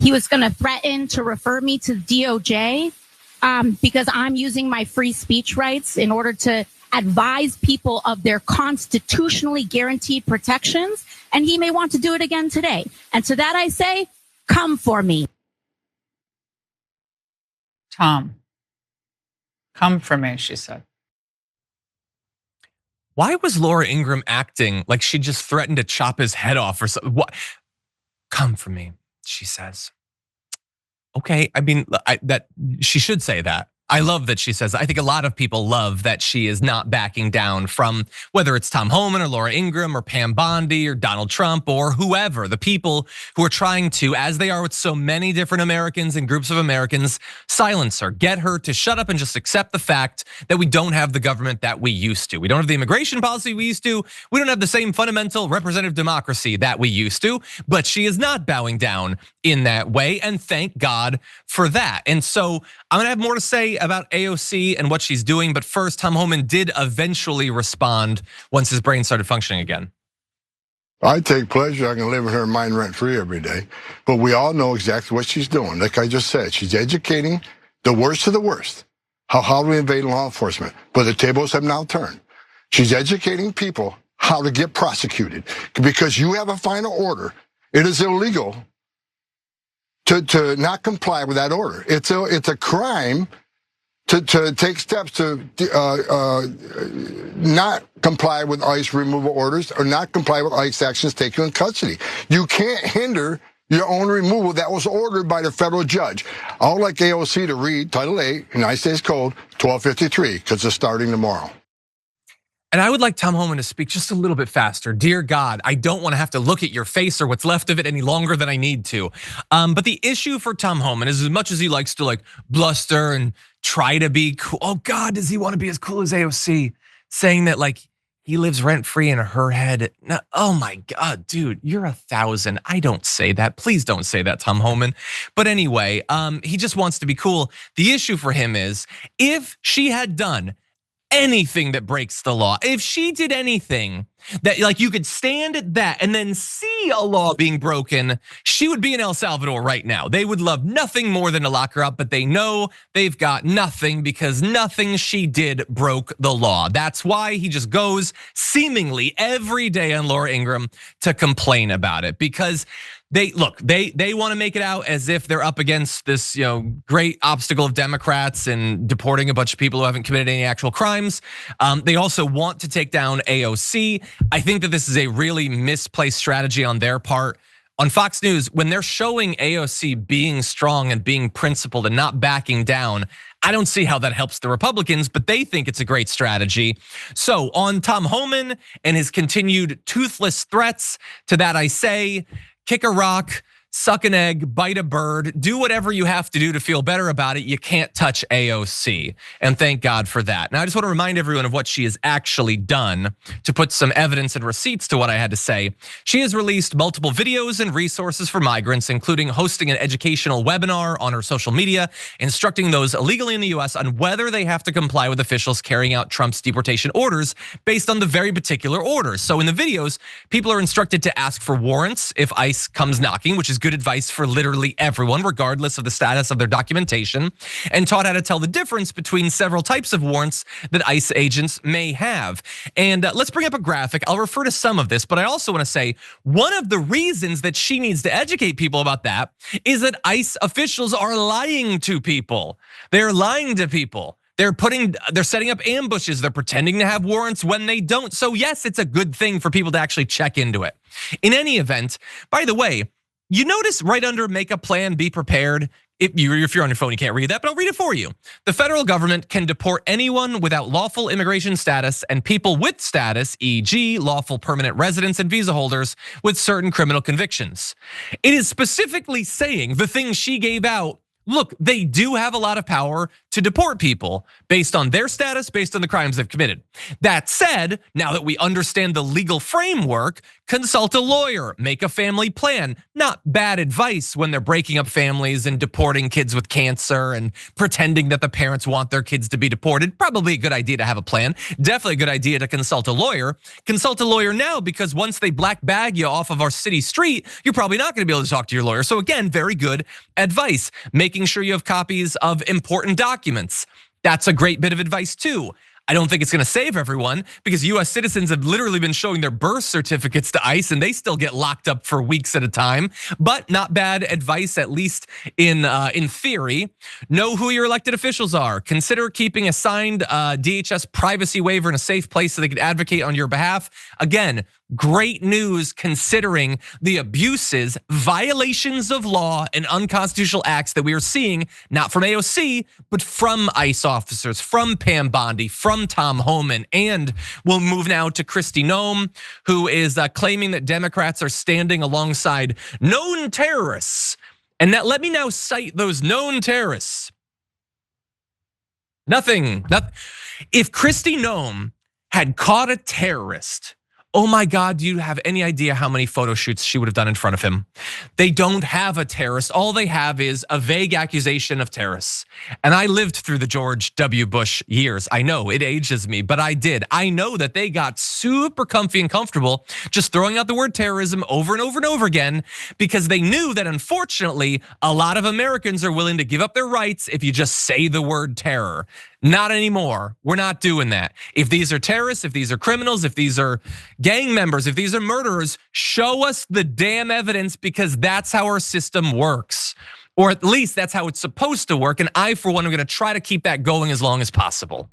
He was going to threaten to refer me to DOJ because I'm using my free speech rights in order to advise people of their constitutionally guaranteed protections. And he may want to do it again today. And to that I say, come for me. Tom, come for me, she said. Why was Laura Ingraham acting like she just threatened to chop his head off or something? What? Come for me, she says. Okay, I mean, that she should say that. I love that she says, I think a lot of people love that she is not backing down from whether it's Tom Homan or Laura Ingraham or Pam Bondi or Donald Trump or whoever, the people who are trying to, as they are with so many different Americans and groups of Americans, silence her, get her to shut up and just accept the fact that we don't have the government that we used to. We don't have the immigration policy we used to. We don't have the same fundamental representative democracy that we used to, but she is not bowing down in that way. And thank God for that. And so I'm gonna have more to say about AOC and what she's doing, but first, Tom Homan did eventually respond once his brain started functioning again. I take pleasure. I can live in her mind rent-free every day, but we all know exactly what she's doing. Like I just said, she's educating the worst of the worst. How do we invade law enforcement? But the tables have now turned. She's educating people how to get prosecuted because you have a final order. It is illegal to not comply with that order. It's a crime to take steps to not comply with ICE removal orders or not comply with ICE actions taken in custody. You can't hinder your own removal that was ordered by the federal judge. I would like AOC to read Title 8, United States Code 1253, because it's starting tomorrow. And I would like Tom Homan to speak just a little bit faster. Dear God, I don't want to have to look at your face or what's left of it any longer than I need to. But the issue for Tom Homan is as much as he likes to like bluster and try to be cool. Oh God, does he want to be as cool as AOC? Saying that like he lives rent free in her head. No, oh my God, dude, you're 1,000. I don't say that. Please don't say that, Tom Homan. But anyway, he just wants to be cool. The issue for him is if she had done anything that breaks the law, if she did anything that like you could stand at that and then see a law being broken, she would be in El Salvador right now. They would love nothing more than to lock her up, but they know they've got nothing because nothing she did broke the law. That's why he just goes seemingly every day on Laura Ingraham to complain about it because they want to make it out as if they're up against this, great obstacle of Democrats and deporting a bunch of people who haven't committed any actual crimes. They also want to take down AOC. I think that this is a really misplaced strategy on their part. On Fox News, when they're showing AOC being strong and being principled and not backing down, I don't see how that helps the Republicans, but they think it's a great strategy. So on Tom Homan and his continued toothless threats, to that I say, kick a rock, suck an egg, bite a bird, do whatever you have to do to feel better about it. You can't touch AOC, and thank God for that. Now, I just want to remind everyone of what she has actually done to put some evidence and receipts to what I had to say. She has released multiple videos and resources for migrants, including hosting an educational webinar on her social media, instructing those illegally in the US on whether they have to comply with officials carrying out Trump's deportation orders based on the very particular orders. So in the videos, people are instructed to ask for warrants if ICE comes knocking, which is good advice for literally everyone, regardless of the status of their documentation, and taught how to tell the difference between several types of warrants that ICE agents may have. And let's bring up a graphic. I'll refer to some of this, but I also want to say one of the reasons that she needs to educate people about that is that ICE officials are lying to people. They're lying to people. They're setting up ambushes. They're pretending to have warrants when they don't. So yes, it's a good thing for people to actually check into it. In any event, by the way, you notice right under make a plan, be prepared. If you're on your phone, you can't read that, but I'll read it for you. The federal government can deport anyone without lawful immigration status and people with status, e.g. lawful permanent residents and visa holders with certain criminal convictions. It is specifically saying the thing she gave out look, they do have a lot of power to deport people based on their status, based on the crimes they've committed. That said, now that we understand the legal framework, consult a lawyer, make a family plan. Not bad advice when they're breaking up families and deporting kids with cancer and pretending that the parents want their kids to be deported. Probably a good idea to have a plan. Definitely a good idea to consult a lawyer. Consult a lawyer now, because once they black bag you off of our city street, you're probably not gonna be able to talk to your lawyer. So again, very good advice. Making sure you have copies of important documents. That's a great bit of advice too. I don't think it's gonna save everyone, because US citizens have literally been showing their birth certificates to ICE and they still get locked up for weeks at a time. But not bad advice, at least in theory. Know who your elected officials are. Consider keeping a signed DHS privacy waiver in a safe place so they can advocate on your behalf. Again, great news considering the abuses, violations of law, and unconstitutional acts that we are seeing, not from AOC, but from ICE officers, from Pam Bondi, from Tom Homan. And we'll move now to Kristi Noem, who is claiming that Democrats are standing alongside known terrorists. And that, let me now cite those known terrorists. Nothing. If Kristi Noem had caught a terrorist, oh my God, do you have any idea how many photo shoots she would have done in front of him? They don't have a terrorist. All they have is a vague accusation of terrorists. And I lived through the George W. Bush years. I know it ages me, but I did. I know that they got super comfy and comfortable just throwing out the word terrorism over and over and over again, because they knew that unfortunately, a lot of Americans are willing to give up their rights if you just say the word terror. Not anymore. We're not doing that. If these are terrorists, if these are criminals, if these are gang members, if these are murderers, show us the damn evidence, because that's how our system works. Or at least that's how it's supposed to work. And I, for one, am gonna try to keep that going as long as possible.